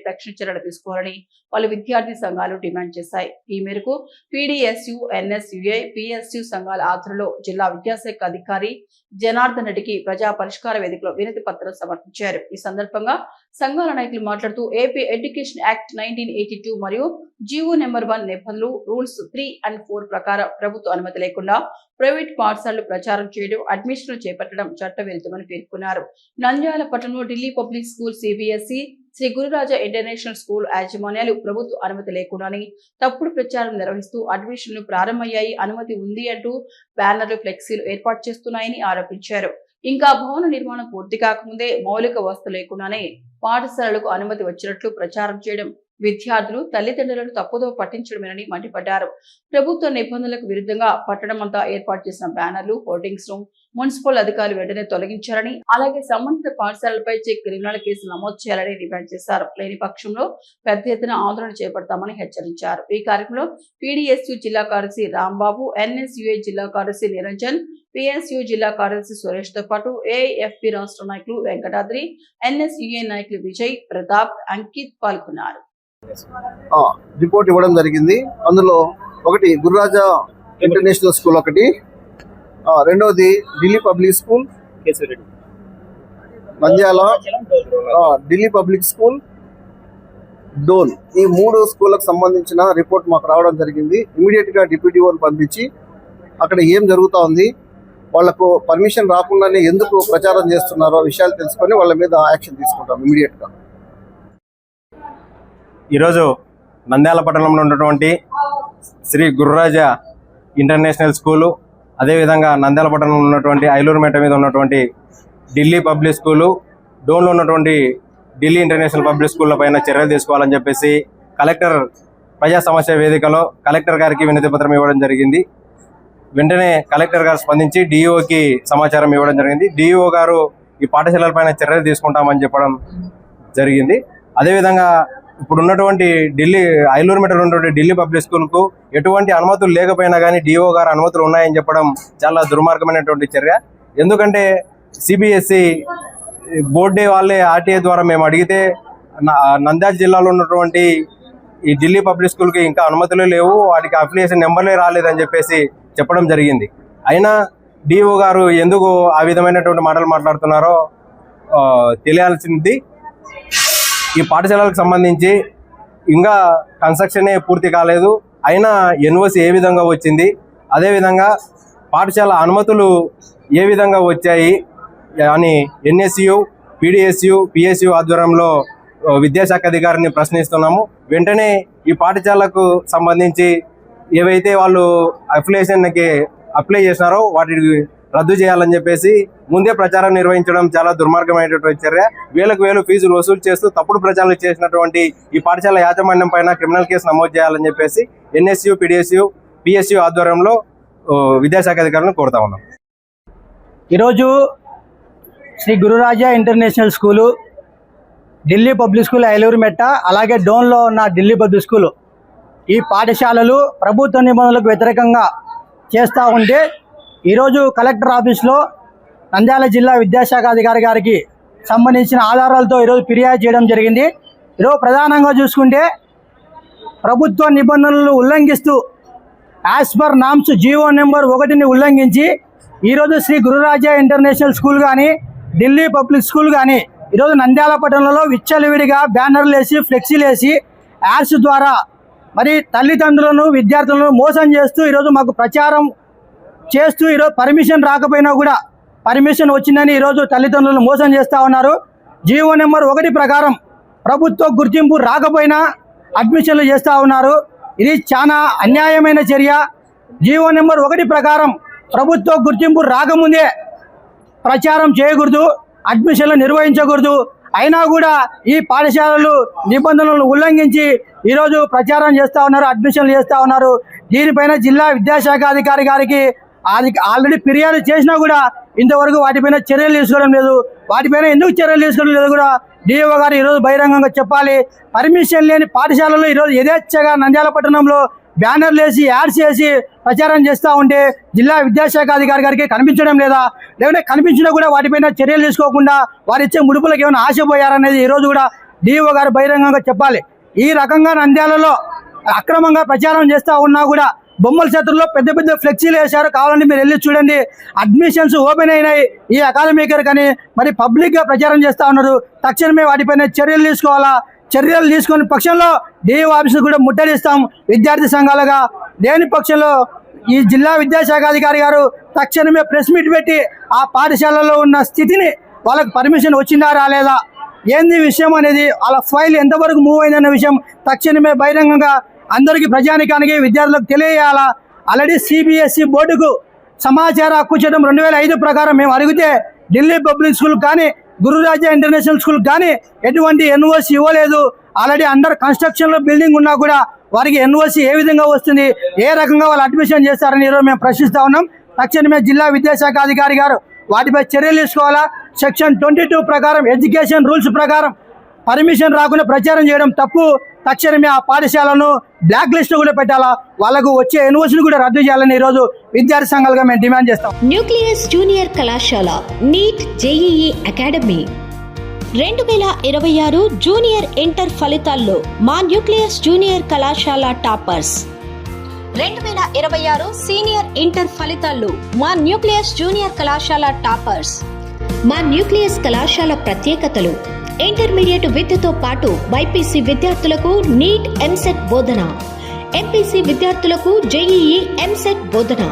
తక్షణ చర్యలు తీసుకోవాలని పలు విద్యార్థి సంఘాలు డిమాండ్ చేశాయి. ఈ మేరకు పీడీఎస్యు, ఎన్ఎస్యుఏ, పిఎస్యు సంఘాల ఆధ్వర్యంలో జిల్లా విద్యాశాఖ అధికారి జనార్దన్ రెడ్డికి ప్రజా పరిష్కార వేదికలో వినతి పత్రం సమర్పించారు. ఈ సందర్భంగా సంఘాల నాయకులు మాట్లాడుతూ ఏపీ ఎడ్యుకేషన్ యాక్ట్ 1982 మరియు జీవో నెంబర్ 1 నిబంధనలు రూల్స్ 3 and 4 ప్రకారం ప్రభుత్వ అనుమతి లేకుండా ప్రైవేట్ పాఠశాలలు ప్రచారం చేయడం, అడ్మిషన్లు చేపట్టడం చట్టవిరుద్ధమని పేర్కొన్నారు. నంద్యాల పట్టణంలో Delhi public school, CBSE, Shri Gururaja international school యాజమాన్యాలు ప్రభుత్వ అనుమతి లేకుండానే తప్పుడు ప్రచారం నిర్వహిస్తూ అడ్మిషన్లు ప్రారంభమయ్యాయి, అనుమతి ఉంది అంటూ బ్యానర్లు, ఫ్లెక్సీలు ఏర్పాటు చేస్తున్నాయని ఆరోపించారు. ఇంకా భవన నిర్మాణం పూర్తి కాకముందే మౌలిక వసతులు లేకుండానే పాఠశాలలకు అనుమతి వచ్చినట్లు ప్రచారం చేయడం విద్యార్థులు, తల్లిదండ్రులను తప్పుదో పట్టించడమేనని మండిపడ్డారు. ప్రభుత్వ నిబంధనలకు విరుద్ధంగా పట్టణమంతా ఏర్పాటు చేసిన బ్యానర్లు, హోర్డింగ్స్ ను మున్సిపల్ అధికారులు వెంటనే తొలగించారని, అలాగే సంబంధిత పాఠశాలలపై క్రిమినల్ కేసులు నమోదు చేయాలని డిమాండ్ చేశారు. లేని పక్షంలో పెద్ద ఎత్తున ఆందోళన చేపడతామని హెచ్చరించారు. ఈ కార్యక్రమంలో పీడీఎస్యు జిల్లా కార్యదర్శి రాంబాబు, ఎన్ఎస్యుఏ జిల్లా కార్యదర్శి నిరంజన్, పిఎస్యు జిల్లా కార్యదర్శి సురేష్ తో పాటు ఏఎఫ్పి రాష్ట్ర నాయకులు వెంకటాద్రి, ఎన్ఎస్యుఏ నాయకులు విజయ్, ప్రతాప్, అంకిత్ పాల్గొన్నారు. రిపోర్ట్ ఇవ్వడం జరిగింది. అందులో ఒకటి గురురాజా ఇంటర్నేషనల్ స్కూల్, ఒకటి రెండవది Delhi public school Nandyal, Delhi public school Dhone, ఈ 3 స్కూళ్ళకు సంబంధించిన రిపోర్ట్ మాకు రావడం జరిగింది. ఇమీడియట్ గా డిప్యూటీ ఓన్ పంపించి అక్కడ ఏం జరుగుతూ ఉంది, వాళ్లకు పర్మిషన్ రాకుండానే ఎందుకు ప్రచారం చేస్తున్నారో విషయాలు తెలుసుకొని వాళ్ళ మీద యాక్షన్ తీసుకుంటాం ఇమీడియట్ గా. ఈరోజు నంద్యాల పట్టణంలో ఉన్నటువంటి శ్రీ గురురాజా ఇంటర్నేషనల్ స్కూలు, అదేవిధంగా నంద్యాల పట్టణంలో ఉన్నటువంటి ఐలూరుమేట మీద ఉన్నటువంటి ఢిల్లీ పబ్లిక్ స్కూలు, డోన్లో ఉన్నటువంటి ఢిల్లీ ఇంటర్నేషనల్ పబ్లిక్ స్కూళ్ళ పైన చర్యలు తీసుకోవాలని చెప్పేసి కలెక్టర్ ప్రజా సమస్య వేదికలో కలెక్టర్ గారికి వినతి పత్రం ఇవ్వడం జరిగింది. వెంటనే కలెక్టర్ గారు స్పందించి డిఈఓకి సమాచారం ఇవ్వడం జరిగింది. డిఈఓ గారు ఈ పాఠశాలలపైన చర్యలు తీసుకుంటామని చెప్పడం జరిగింది. అదేవిధంగా ఇప్పుడు ఉన్నటువంటి ఐలూరుమేటలో ఉన్నటువంటి ఢిల్లీ పబ్లిక్ స్కూల్కు ఎటువంటి అనుమతులు లేకపోయినా కానీ డిఓ గారు అనుమతులు ఉన్నాయని చెప్పడం చాలా దుర్మార్గమైనటువంటి చర్య. ఎందుకంటే సిబిఎస్ఈ బోర్డే వాళ్ళే ఆర్టీఏ ద్వారా మేము అడిగితే నంద్యాల జిల్లాలో ఉన్నటువంటి ఈ ఢిల్లీ పబ్లిక్ స్కూల్కి ఇంకా అనుమతులు లేవు, వాటికి అప్లికేషన్ నెంబర్లే రాలేదని చెప్పేసి చెప్పడం జరిగింది. అయినా డిఓ గారు ఎందుకు ఆ విధమైనటువంటి మాటలు మాట్లాడుతున్నారో తెలియాల్సింది. ఈ పాఠశాలలకు సంబంధించి ఇంకా కన్స్ట్రక్షనే పూర్తి కాలేదు, అయినా ఎన్ఓసి ఏ విధంగా వచ్చింది, అదేవిధంగా పాఠశాల అనుమతులు ఏ విధంగా వచ్చాయి అని ఎన్ఎస్యు, పీడీఎస్యు, పిఎస్యు ఆధ్వర్యంలో విద్యాశాఖ అధికారిని ప్రశ్నిస్తున్నాము. వెంటనే ఈ పాఠశాలకు సంబంధించి ఏవైతే వాళ్ళు అప్లికేషన్కి అప్లై చేసినారో వాటిని రద్దు చేయాలని చెప్పేసి ముందే ప్రచారం నిర్వహించడం చాలా దుర్మార్గమైనటువంటి చర్య. వేలకు వేలు ఫీజులు వసూలు చేస్తూ తప్పుడు ప్రచారాలు చేసినటువంటి ఈ పాఠశాల యాజమాన్యం పైన క్రిమినల్ కేసు నమోదు చేయాలని చెప్పేసి ఎన్ఎస్యు, పీడీఎస్యు, పిఎస్యు ఆధ్వర్యంలో విద్యాశాఖ అధికారులను కోరుతా ఉన్నాం. ఈరోజు Sri Gururaja international school, Delhi public school Ailurumetta, అలాగే డోన్లో ఉన్న ఢిల్లీ పబ్లిక్ స్కూలు, ఈ పాఠశాలలు ప్రభుత్వ నిబంధనలకు వ్యతిరేకంగా చేస్తూ ఉంటే ఈరోజు కలెక్టర్ ఆఫీస్లో నంద్యాల జిల్లా విద్యాశాఖ అధికారి గారికి సంబంధించిన ఆధారాలతో ఈరోజు ఫిర్యాదు చేయడం జరిగింది. ఈరోజు ప్రధానంగా చూసుకుంటే ప్రభుత్వ నిబంధనలను ఉల్లంఘిస్తూ as per norms GO number 1ని ఉల్లంఘించి ఈరోజు శ్రీ గురురాజా ఇంటర్నేషనల్ స్కూల్ కానీ, ఢిల్లీ పబ్లిక్ స్కూల్ కానీ ఈరోజు నంద్యాల పట్టణంలో విచ్చలవిడిగా బ్యానర్లు వేసి, ఫ్లెక్సీలు వేసి, యాడ్స్ ద్వారా మరి తల్లిదండ్రులను, విద్యార్థులను మోసం చేస్తూ ఈరోజు మాకు ప్రచారం చేస్తూ ఈరోజు పర్మిషన్ రాకపోయినా కూడా పర్మిషన్ వచ్చిందని ఈరోజు తల్లిదండ్రులను మోసం చేస్తూ ఉన్నారు. జీవో నెంబర్ 1 ప్రకారం ప్రభుత్వ గుర్తింపు రాకపోయినా అడ్మిషన్లు చేస్తూ ఉన్నారు. ఇది చాలా అన్యాయమైన చర్య. జీవో నెంబర్ 1 ప్రకారం ప్రభుత్వ గుర్తింపు రాకముందే ప్రచారం చేయకూడదు, అడ్మిషన్లు నిర్వహించకూడదు. అయినా కూడా ఈ పాఠశాలలు నిబంధనలను ఉల్లంఘించి ఈరోజు ప్రచారం చేస్తూ ఉన్నారు, అడ్మిషన్లు చేస్తూ ఉన్నారు. దీనిపైన జిల్లా విద్యాశాఖ అధికారి గారికి ఆల్రెడీ ఫిర్యాదు చేసినా కూడా ఇంతవరకు వాటిపైన చర్యలు తీసుకోవడం లేదు. వాటిపైన ఎందుకు చర్యలు తీసుకోవడం లేదు కూడా డిఓ గారు ఈరోజు బహిరంగంగా చెప్పాలి. పర్మిషన్ లేని పాఠశాలలు ఈరోజు యథేచ్ఛగా నంద్యాల పట్టణంలో బ్యానర్లు వేసి, యాడ్స్ వేసి ప్రచారం చేస్తూ ఉంటే జిల్లా విద్యాశాఖ అధికారి గారికి కనిపించడం లేదా, లేకుంటే కనిపించినా కూడా వాటిపైన చర్యలు తీసుకోకుండా వారిచ్చే ముడుపులకు ఏమైనా ఆశపోయారనేది ఈరోజు కూడా డిఓ గారు బహిరంగంగా చెప్పాలి. ఈ రకంగా నంద్యాలలో అక్రమంగా ప్రచారం చేస్తూ ఉన్నా కూడా బొమ్మల చేతుల్లో పెద్ద పెద్ద ఫ్లెక్సీలు వేశారు. కావాలంటే మీరు వెళ్ళి చూడండి. అడ్మిషన్స్ ఓపెన్ అయినాయి ఈ అకాడమీకి కానీ మరి పబ్లిక్గా ప్రచారం చేస్తూ ఉన్నారు. తక్షణమే వాటిపైన చర్యలు తీసుకోవాలా. చర్యలు తీసుకునే పక్షంలో డిఓ ఆఫీసు కూడా ముట్టడిస్తాం విద్యార్థి సంఘాలుగా. లేని పక్షంలో ఈ జిల్లా విద్యాశాఖ అధికారి గారు తక్షణమే ప్రెస్ మీట్ పెట్టి ఆ పాఠశాలలో ఉన్న స్థితిని, వాళ్ళకి పర్మిషన్ వచ్చిందా రాలేదా, ఏంది విషయం అనేది, వాళ్ళ ఫైల్ ఎంతవరకు మూవ్ అయిందన్న విషయం తక్షణమే బహిరంగంగా అందరికీ ప్రజానికానికి విద్యార్థులకు తెలియజేయాలా. ఆల్రెడీ సిబిఎస్ఈ బోర్డుకు సమాచార హక్కు చట్టం 2005 ప్రకారం మేము అడిగితే ఢిల్లీ పబ్లిక్ స్కూల్ కానీ గురురాజా ఇంటర్నేషనల్ స్కూల్ కానీ ఎటువంటి ఎన్ఓసి ఇవ్వలేదు. ఆల్రెడీ అండర్ కన్స్ట్రక్షన్లో బిల్డింగ్ ఉన్నా కూడా వారికి ఎన్ఓసి ఏ విధంగా వస్తుంది, ఏ రకంగా వాళ్ళు అడ్మిషన్ చేస్తారని ఈరోజు మేము ప్రశ్నిస్తూ ఉన్నాం. తక్షణమే జిల్లా విద్యాశాఖ అధికారి గారు వాటిపై చర్యలు తీసుకోవాలా. సెక్షన్ 22 ప్రకారం ఎడ్యుకేషన్ రూల్స్ ప్రకారం పర్మిషన్ రాకుండా ప్రచారం చేయడం తప్పు. తక్షణమే ఆ పాఠశాలను బ్లాక్ లిస్ట్ కూడా పెట్టాలా. వాళ్ళకు వచ్చే ఎన్ఓసిని కూడా రద్దు చేయాలని ఈరోజు విద్యార్థి సంఘాలుగా మేము డిమాండ్ చేస్తాం. న్యూక్లియస్ జూనియర్ కళాశాల neat JEE academy 2026 junior inter ఫలితాల్లో మా న్యూక్లియస్ జూనియర్ కళాశాల టాపర్స్. 2026 సీనియర్ ఇంటర్ ఫలితాల్లో మా న్యూక్లియస్ జూనియర్ కళాశాల టాపర్స్. మా న్యూక్లియస్ కళాశాల ప్రత్యేకతలు: ఇంటర్మీడియట్ విద్యతో పాటు బైపీసీ విద్యార్థులకు నీట్ ఎంసెట్ బోధన, ఎంపీసీ విద్యార్థులకు జేఈఈ ఎంసెట్ బోధన,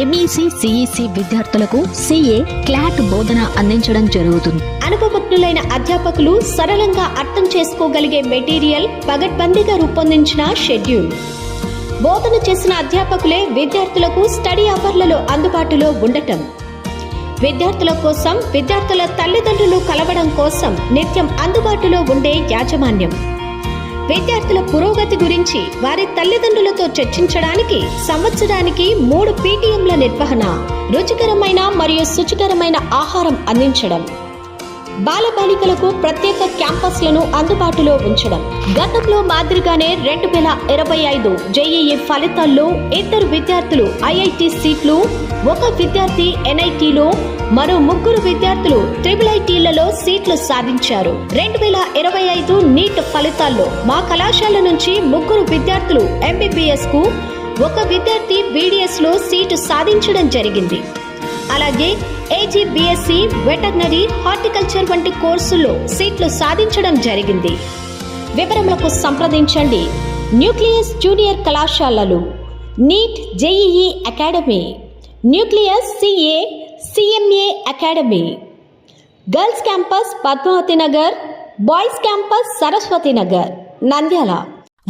ఎంఈసీ సిఈసీ విద్యార్థులకు సిఏ క్లాట్ బోధన అందించడం జరుగుతుంది. అనుభవజ్ఞులైన అధ్యాపకులు సరళంగా అర్థం చేసుకోగలిగే మెటీరియల్, పగడ్బందీగా రూపొందించిన షెడ్యూల్. బోధన చేసిన అధ్యాపకులే విద్యార్థులకు స్టడీ అవర్లలో అందుబాటులో ఉండటం. విద్యార్థుల కోసం, విద్యార్థుల తల్లిదండ్రులు కలవడం కోసం నిత్యం అందుబాటులో ఉండే యాజమాన్యం. విద్యార్థుల పురోగతి గురించి వారి తల్లిదండ్రులతో చర్చించడానికి సంవత్సరానికి 3 పీటీఎంల నిర్వహణ. రుచికరమైన మరియు శుచికరమైన ఆహారం అందించడం. బాలబాలికలకు ప్రత్యేక క్యాంపస్లను అందుబాటులో ఉంచడం. గతంలో మాదిరిగానే 2025 జేఈఈ ఫలితాల్లో 2 విద్యార్థులు ఐఐటి సీట్లు, 1 విద్యార్థి ఎన్ఐటిలో, మరో 3 విద్యార్థులు ట్రిపుల్ఐటీలలో సీట్లు సాధించారు. 2025 నీట్ ఫలితాల్లో మా కళాశాల నుంచి 3 విద్యార్థులు ఎంబీబీఎస్ కు, 1 విద్యార్థి బీడీఎస్ లో సీటు సాధించడం జరిగింది. అలాగే ఏజీ బీఎస్సీ, వెటర్నరీ, హార్టికల్చర్ వంటి కోర్సుల్లో సీట్లు సాధించడం జరిగింది. వివరములకు సంప్రదించండి. న్యూక్లియస్ జూనియర్ కళాశాలలు NEET JEE academy, nucleus CA CMA academy, girls campus Padmavati Nagar, boys campus Saraswati Nagar, Nandyal.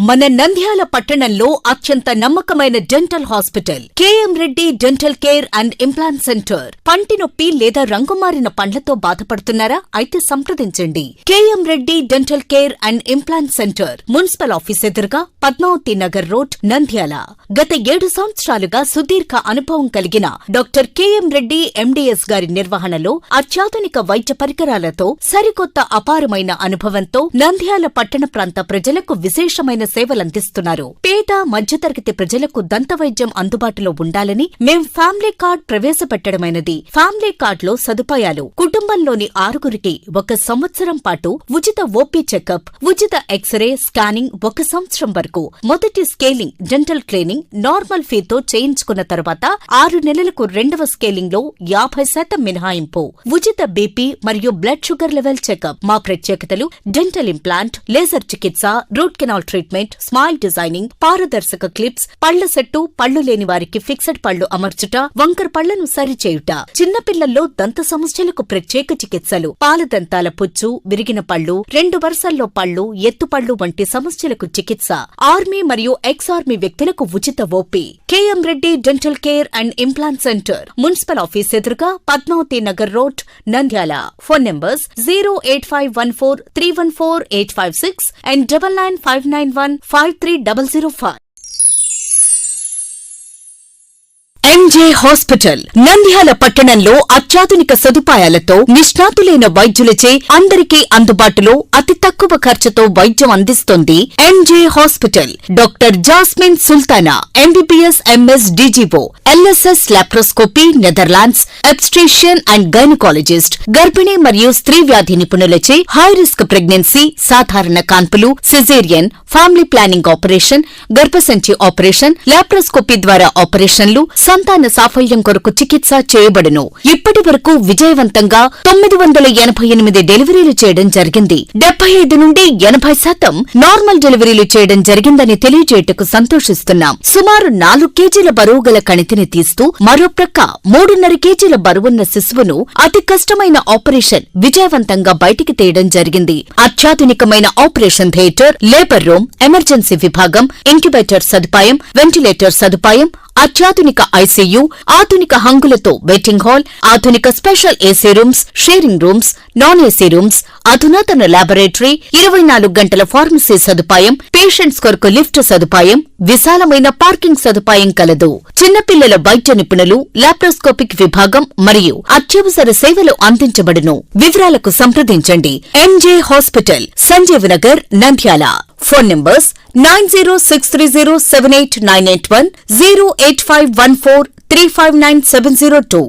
మన నంద్యాల పట్టణంలో అత్యంత నమ్మకమైన dental hospital KM Reddy dental care and implant centre. పంటి నొప్పి లేదా రంగుమారిన పండ్లతో బాధపడుతున్నారా? అయితే సంప్రదించండి. KM Reddy dental care and implant centre, municipal office ఎదురుగా, పద్మావతి నగర్ రోడ్, నంద్యాల. గత 7 సంవత్సరాలుగా సుదీర్ఘ అనుభవం కలిగిన డాక్టర్ కేఎం రెడ్డి ఎండీఎస్ గారి నిర్వహణలో అత్యాధునిక వైద్య పరికరాలతో సరికొత్త అపారమైన అనుభవంతో నంద్యాల పట్టణ ప్రాంత ప్రజలకు విశేషమైన సేవలందిస్తున్నారు. పేద మధ్యతరగతి ప్రజలకు దంతవైద్యం అందుబాటులో ఉండాలని మేం ఫ్యామిలీ కార్డ్ ప్రవేశపెట్టడమైనది. ఫ్యామిలీ కార్డ్ లో సదుపాయాలు: కుటుంబంలోని 6గురికి 1 సంవత్సరం పాటు ఉచిత ఓపీ చెకప్, ఉచిత ఎక్స్రే స్కానింగ్ 1 సంవత్సరం వరకు, మొదటి స్కేలింగ్ డెంటల్ క్లీనింగ్ నార్మల్ ఫీతో చేయించుకున్న తర్వాత 6 నెలలకు 2వ స్కేలింగ్ లో 50% మినహాయింపు, ఉచిత బీపీ మరియు బ్లడ్ షుగర్ లెవెల్ చెకప్. మా ప్రత్యేకతలు: డెంటల్ ఇంప్లాంట్, లేజర్ చికిత్స, root canal treatment, smile designing, పారదర్శక క్లిప్స్, పళ్ల సెట్టు, పళ్లు లేని వారికి ఫిక్సెడ్ పళ్లు అమర్చుట, వంకర పళ్లను సరిచేయుట, చిన్నపిల్లల్లో దంత సమస్యలకు ప్రత్యేక చికిత్సలు, పాలదంతాల పుచ్చు, విరిగిన పళ్లు, 2 వరుసల్లో పళ్లు, ఎత్తుపళ్లు వంటి సమస్యలకు చికిత్స, ఆర్మీ మరియు ఎక్స్ ఆర్మీ వ్యక్తులకు ఉచిత OP. KM Reddy dental care and implant centre, municipal office ఎదురుగా, Padmavati Nagar road, Nandyal. Phone numbers 08514314856 and 9959153005. MJ hospital Nandyal పట్టణంలో అత్యాధునిక సదుపాయాలతో నిష్ణాతులైన వైద్యులచే అందరికీ అందుబాటులో అతి తక్కువ ఖర్చుతో వైద్యం అందిస్తోంది MJ hospital. Doctor Jasmine Sultana MBBS MS DGO LSS laparoscopy Netherlands obstetrician and gynaecologist గర్భిణీ మరియు స్త్రీ వ్యాధి నిపుణులచే హై రిస్క్ ప్రెగ్నెన్సీ సాధారణ కాన్పులు సిజేరియన్ ఫ్యామిలీ ప్లానింగ్ ఆపరేషన్ గర్భసంచి ఆపరేషన్ లాప్రోస్కోపీ ద్వారా ఆపరేషన్లు సంతాన సాఫల్యం కొరకు చికిత్స చేయబడును. ఇప్పటి వరకు విజయవంతంగా 988 డెలివరీలు చేయడం జరిగింది. 75 నుండి 80% నార్మల్ డెలివరీలు చేయడం జరిగిందని తెలియజేయటకు సంతోషిస్తున్నాం. సుమారు 4 కేజీల బరువు గల కణితిని తీస్తూ మరో ప్రక్క 3.5 కేజీల బరువున్న శిశువును అతి కష్టమైన ఆపరేషన్ విజయవంతంగా బయటికి తీయడం జరిగింది. అత్యాధునికమైన operation theatre, labour room, emergency విభాగం, ఇంక్యుబేటర్ సదుపాయం, వెంటిలేటర్ సదుపాయం, అత్యాధునిక ఐసీయూ, ఆధునిక హంగులతో వెయిటింగ్ హాల్, ఆధునిక special AC rooms, sharing rooms, non AC rooms, అధునాతన ల్యాబొరేటరీ, 24 గంటల ఫార్మసీ సదుపాయం, పేషెంట్స్ కొరకు లిఫ్ట్ సదుపాయం, విశాలమైన పార్కింగ్ సదుపాయం కలదు. చిన్నపిల్లల వైద్య నిపుణులు, లాప్రోస్కోపిక్ విభాగం మరియు అత్యవసర సేవలు అందించబడును. వివరాలకు సంప్రదించండి. MJ hospital, Sanjeev Nagar, Nandyal. Phone numbers 9063078981, 08514359702.